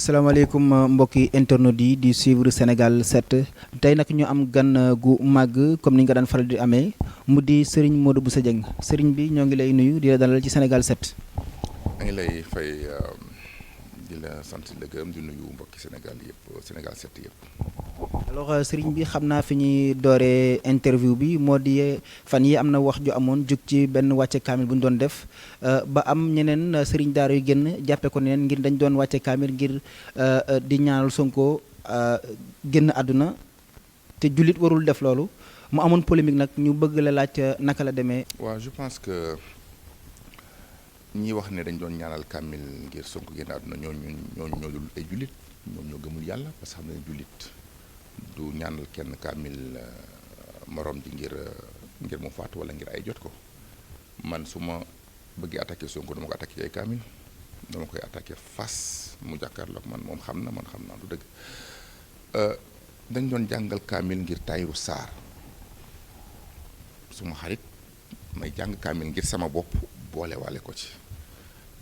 salaamaaleykum mbokki internet yi di suivre Sénégal 7 tey nag ñu am gan gu màgg comme ni nga daan faral di amee mu di Serigne Modou Bousso Dieng Serigne bi ñoo ngi lay nuyu di la dalal ci Sénégal 7. maa ngi lay fay di la sant di la gërëm di nuyu mbokki Sénégal yëpp Sénégal 7 yëpp. alors Serigne bi xam naa fi ñuy dooree interview bi moo di fan yi am na wax ju amoon jug ci benn wàcce kaamil bu ñu doon def ba am ñeneen Serigne daara yu génn jàppe ko neen ngir dañ doon wàcce kaamil ngir di ñaanal Sonko génn àdduna te jullit warul def loolu mu amoon polémique nag ñu bëgg la laaj naka la demee. waaw je pense que ñi wax ne dañ doon ñaanal kaamil ngir Sonko génn àdduna ñooñu ñoo dul ay jullit ñoom ñoo gëmul yàlla parce que xam ne jullit du ñaanal kenn kaamil morom ji ngir mu faatu wala ngir ay jot ko man su ma bëggee attaqué Sonko dama ko attaqué ay kaamil dama koy attaqué fas mu jàkkaarloog man xam na du dëgg dañ doon jàngal kaamil ngir Tahirou Sarr suma xarit may jàng kaamil ngir sama bopp boole waale ko ci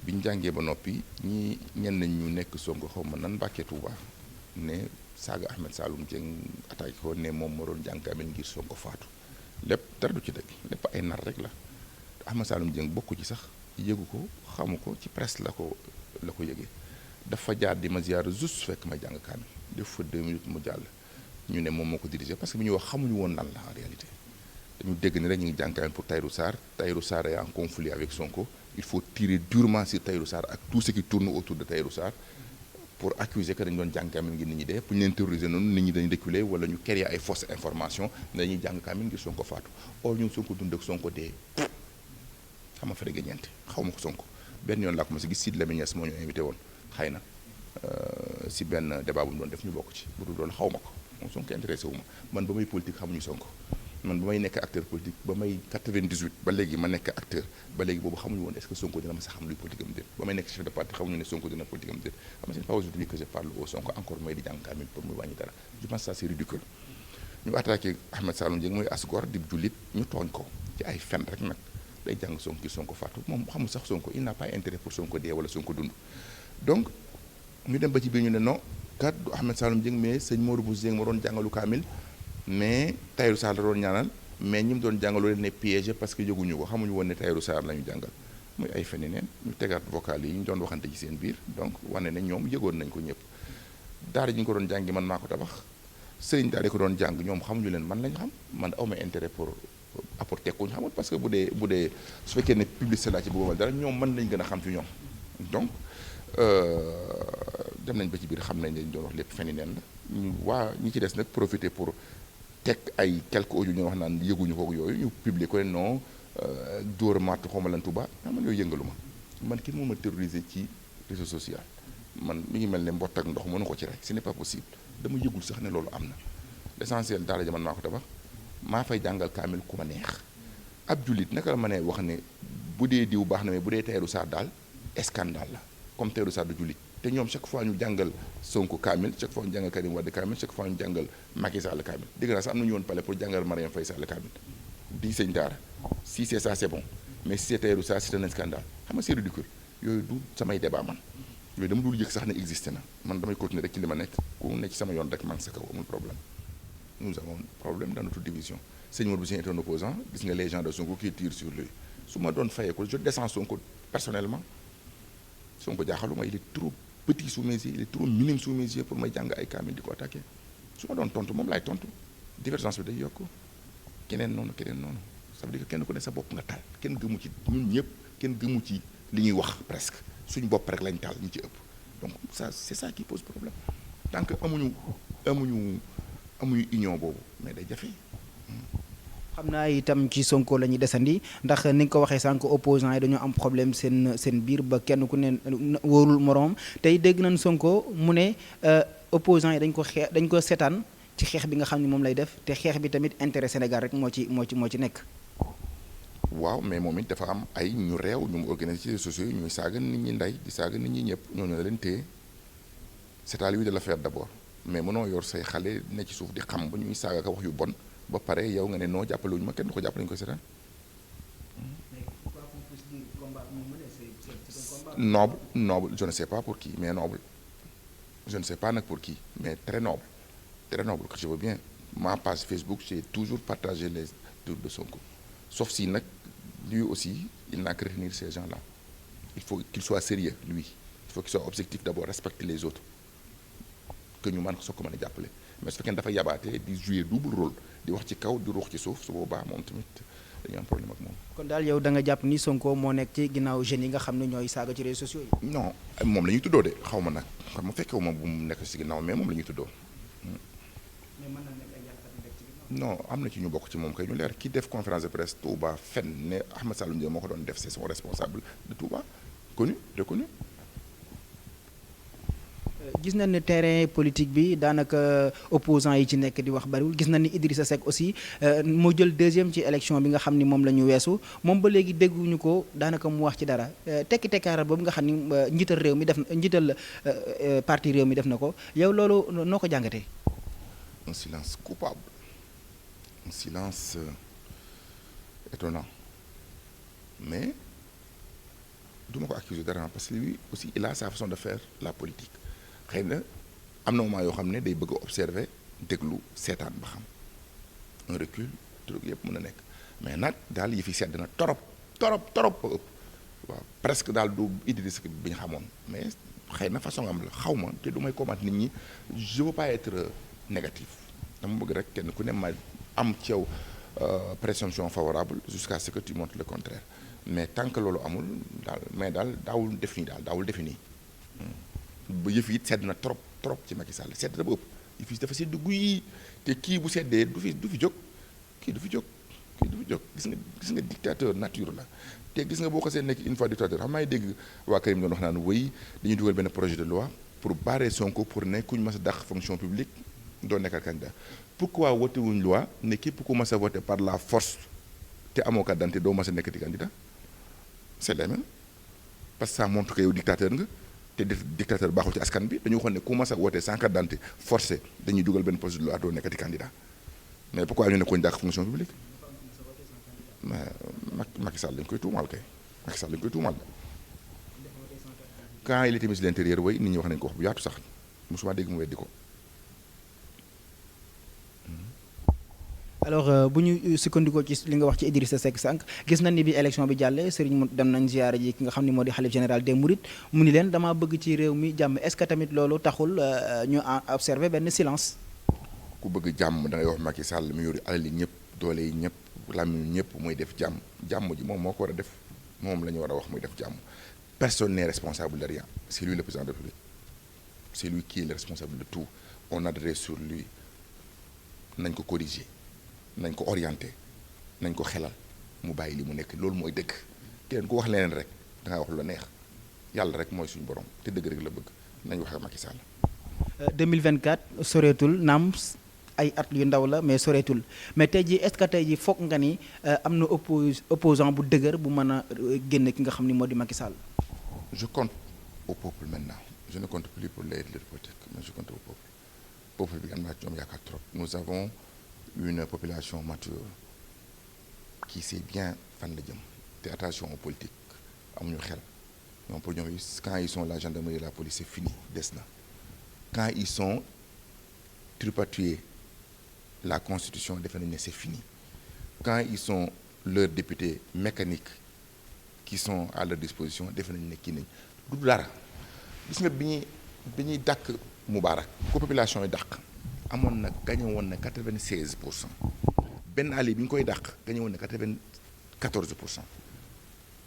biñ jàngee ba noppi ñenn ñu nekk Sonko xaw ma nan Mbàkke Tuuba ne saaga Ahmed Saloum Dieng attaqué ko ne moom moo doon jàng kaamil ngir Sonko faatu lépp dara du ci dëgg lépp ay nar rek la Ahmed Saloum Dieng bokku ci sax yëgu ko xamu ko ci presse la ko yëgee dafa jaar di ma ziyaara juste fekk may jàng kaamil def fa 2 minutes mu jàll ñu ne moom moo ko dirigé parce que bi ñuy wax xamuñu woon lan la en réalité dañu dégg ni rek ñu ngi jàng kaamil pour Tahirou Sarr est en conflit avec Sonko il faut tirer durement sur Tahirou Sarr ak tout ce qui tourne autour de Tahirou Sarr pour accuser que dañu doon jàng kaamil ngir nit ñi dee pour ñu leen terroriser noonu nit ñi dañu reculer wala ñu créer ay fausses informations ne dañuy jàng kaamil ngir Sonko faatu or ñun Sonko dund ak Sonko dee xam nga fa dëgg ñeenti xaw ma ko Sonko benn yoon laa ko ma si gis Sidy Lamine Niass moo ñu invité woon xëy na si benn débat bu mu doon def ñu bokk ci bu dul doon xaw ma ko moom Sonko intéressé wu ma man ba may politique xamuñu Sonko man ba may nekk acteur politique ba may 98 ba léegi ma nekk acteur ba léegi boobu xamuñu woon est-ce que Sonko dina ma sax xam luy politique am déet ba may nekk chef de parti xamuñu ne Sonko dina politique am déet xam nga c'est pas aujourd'hui que je parle au Sonko encore may di jàng kaamil pour muy wàññi dara je pense ça c'est ridicule ñu attaqué Ahmed Saloum Dieng mooy asgor di jullit ñu tooñ ko ci ay fen rek nag day jàng Sonko ki Sonko faatu moom xamul sax Sonko il n'a pas intérêt pour Sonko dee wala Sonko dund donc ñu dem ba ci biir ñu ne non kat du Ahmed Saloum Dieng mais sëñ Modou Bousso Dieng moo doon jàngalu kaamil mais Tahirou Sarr la doon ñaanal mais ñi mu doon jàngaloo leen ne piégé parce que yëguñu ko xamuñu woon ne Tahirou Sarr la ñu jàngal muy ay feni neen ñu tegaat vocal yi ñu doon waxante ci seen biir donc wane ne ñoom yëgoon nañ ko ñëpp daara ji ñu ko doon jàngi man maa ko tabax sëriñ daara ko doon jàng ñoom xamuñu leen man lañ xam man awma intérêt pour apporter ko ñu xamul parce que bu dee su fekkee ne publicité laa ci bëggoon dara ñoom mën lañ gën a xam ci ñoom donc dem nañ ba ci biir xam nañ dañ doon wax lépp feni neen la ñu waa ñi ci des nag profiter pour teg ay quelques audio ñu wax naan yëguñu ko yooyu ñu publier ko ne non dóor matt xawma lan Tuuba man yooyu yëngalu ma man ki moo ma terroriser ci réseau social man mi ngi mel ne mbott ak ndox mënu ko ci rek ce n'est pas possible dama yëgul sax ne loolu am na l'essentiel daara ja man maa ko tabax maa fay jàngal kaamil ku ma neex ab jullit naka la ma ne wax ne bu dee diw baax na mais bu dee Tahirou Sarr daal scandale la comme Tahirou Sarr du jullit te ñoom chaque fois ñu jàngal Sonko kaamil chaque fois ñu jàngal Karim Wade kaamil chaque fois ñu jàngal Macky Sall kaamil dégg naa sax am na ñu woon pale pour jàngal Marième Faye Sall kaamil di sëñ daara si c'est ça c'est bon mais si c'est Tahirou Sarr c'est un scandale xam nga c'est ridicule yooyu du samay débat man yooyu dama dul yëg sax ne existé na man damay continuer rek ci li ma nekk ku nekk ci sama yoon rek man sa kaw amul problème nous avons un problème dans notre division sëñ Modou Bousso Dieng est un opposant gis nga les gens de Sonko qui tirent sur lui su ma doon fayee ko je descends Sonko personnellement Sonko jaaxaluma il est trop petit sous mes yeux il est trop minime sous mes yeux pour may jàng ay kaamil di ko attaqué su ma doon tontu moom laay tontu divergence bi day yokk keneen noonu ça veut dire que kenn ku ne sa bopp nga taal kenn gëmu ci ñun ñëpp kenn gëmu ci li ñuy wax presque suñu bopp rek lañ taal ñu ci ëpp donc ça c'est ça qui pose problème tant que amuñu union boobu mais day jafe. xam naa itam ci Sonko la ñuy desandi ndax ni nga ko waxee sànq opposants yi dañoo am problème seen biir ba kenn ku ne wóorul moroom tey dégg nañ Sonko mu ne opposants yi dañ ko seetaan ci xeex bi nga xam ne moom lay def te xeex bi tamit intérêt Sénégal rek moo ci nekk. waaw mais moom it dafa am ay ñu réew ñu mu organisé ci réseaux sociaux yi ñuy saaga nit ñi ndey di saaga nit ñi ñëpp ñooñu la leen téye c'est à lui de le faire d'abord mais mënoo yor say xale ne ci suuf di xam ba ñuy saaga ka wax yu bon ba pare yow nga ne noo jàppale wuñu ma kenn du ko jàppale ñu ko seetaan. noble je ne sais pas pour qui mais noble je ne sais pas nag pour qui mais très noble que je veux bien ma page Facebook j'ai toujours partagé les trucs de Sonko sauf si nag lui aussi il n'a que retenir ces gens-là il faut qu'il soit sérieux lui il faut qu'il soit objectif d'abord respecter les autres que ñu mën ko soog ko mën a jàppale mais su fekkee dafa yabaate di jouer double rôle di wax ci kaw di ruux ci suuf su boobaa moom tamit dañu am problème ak moom. kon daal yow da nga jàpp ni Sonko moo nekk ci ginnaaw jeunes yi nga xam ne ñooy saaga ci réseaux sociaux yi. non moom la ñuy tuddoo de xaw ma nag xam ma fekkewu ma bu mu nekk ci ginnaaw mais moom la ñuy tuddoo. mais mën na nekk ay yàqkat yu nekk ci ginnaaw. non am na ci ñu bokk ci moom kay ñu leer ki def conférence de presse Touba fen ne Ahmed Saloum Dieng moo ko doon def c'est son responsable de Touba connu reconnu. gis nañ ne terrain politique bi daanaka opposants yi ci nekk di wax bariwul gis nañ ni Idrissa Seck aussi moo jël deuxième ci élection bi nga xam ni moom la ñu weesu moom ba léegi dégguñu ko daanaka mu wax ci dara tekki tekkaaral boobu nga xam ni njiital réew mi def njiital parti réew mi def na ko yow loolu noo ko jàngatee. Un silence coupable un silence étonnant mais du ma ko accuser dara parce que lui aussi il a sa façon de faire la politique. xëy na am na moment yoo xam ne day bëgg a observer déglu seetaan ba xam un recul truc yëpp mën a nekk mais nag daal yi fi sedd na torop ba ëpp waaw presque daal du Idrissa bi ñu xamoon mais xëy na façon am la xaw ma te du may commenter nit ñi je veux pas être négatif dama bëgg rek kenn ku ne ma am ci yow présomption favorable jusqu'à ce que tu montres le contraire mais tant que loolu amul daal mais daal daawul def nii ba yëf yi sedd na trop ci Macky Sall sedd na ba ëpp yëf yi dafa sedd guy te kii bu seddee du fi jóg gis nga dictateur nature la te gis nga boo ko seen nekk une fois dictateur xam maa ngi dégg waa Karim doon wax naan wéy dañuy dugal benn projet de loi pour barrer Sonko pour ne ku ñu mas a dàq fonction publique doo nekkal candidat pourquoi wote wuñ loi ne képp ku mas a voté par la force te amoo carte d'identité doo mas a nekkati candidat c'est la même parce que ça montre que yow dictateur nga te dictateur baaxul ci askan bi dañu waxoon ne ku mas a wootee sans carte d'identité forcé dañuy dugal benn projet de loi doo nekkati candidat mais pourquoi ñu ne ko ñu dàq fonction publique mais Macky Sall lañ koy tuumaal kay Macky Sall lañ koy tuumaal quand il était ministre de l'intérieur way nit ñi wax nañ ko wax bu yaatu sax mosuma dégg mu weddi ko. alors bu ñu sukkandikoo ci li nga wax ci Idrissa Seck sànq gis nañ ni bi élection bi jàllee Serigne mu dem nañ ziyaara ji ki nga xam ne moo di xalif général des Mourides mu ni leen damaa bëgg ci réew mi jàmm est-ce que tamit loolu taxul ñu observer benn silence. ku bëgg jàmm da ngay wax Macky Sall mi yori alal yi ñëpp doole yi ñëpp làmmiñ ñëpp muy def jàmm ji moom moo ko war a def moom la ñu war a wax muy def jàmm personne n'est responsable de rien c'est lui le président de la République c'est lui qui est le responsable de tout on adresse sur lui nañ ko corriger. nañ ko orienté nañ ko xelal mu bàyyi li mu nekk loolu mooy dëgg keneen ku wax leneen rek da ngaa wax lu la neex yàlla rek mooy suñu borom te dëgg rek la bëgg nañ wax ak Macky Sall. 2024 soreetul naam ay at yu ndaw la mais soreetul mais tey jii est-ce que tey jii foog nga ni am na opposant bu dëgër bu mën a génne ki nga xam ni moo di Macky Sall. je compte au peuple maintenant je ne compte plus pour les leaders politiques mais je compte au peuple bi am naa ci ñoom yaakaar trop nous avons une population mature qui sait bien fan la jëm te attention aux politiques amuñu xel ñoom pour ñoom quand ils sont la gendarmerie et la police c'est fini des na quand ils sont tripatouiller la constitution defe nañ ne c'est fini quand ils sont leurs députés mécaniques qui sont à leur disposition defe nañ ne kii nañ du dara gis nga bi ñuy dàq Moubarak ko population yi dàq amoon na gagné woon na 96% Ben Ali bi ñu koy dàq gagné woon na 94%.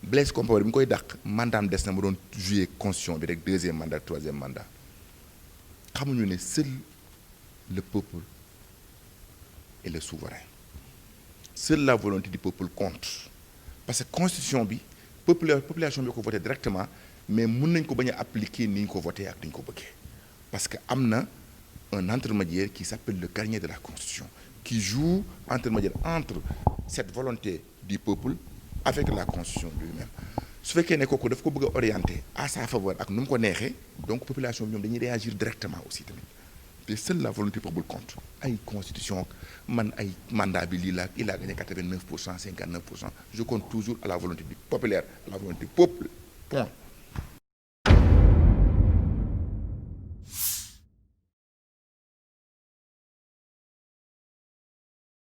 Blaise Compaoré bi ñu koy dàq mandaam des na mu doon jouer constitution bi rek deuxième mandat troisième mandat xamuñu ne seul le peuple est le souverain seule la volonté du peuple compte parce que constitution bi population bi ko voté directement mais mun nañ ko bañ a appliquer ni ñu ko voté ak ni ñu ko bëggee parce que am na un intermédiaire qui s'appelle le gardien de la constitution qui joue intermédiaire entre cette volonté du peuple avec la constitution lui-même su fekkee ne kooku daf ko bëgg a orienter à sa faveur ak nu mu ko neexee donc population bi ñoom dañuy réagir directement aussi tamit te seule la volonté du peuple compte ay constitution man ay mandat bi lii la il a gagné 89% 59% je compte toujours à la volonté du populaire à la volonté du peuple point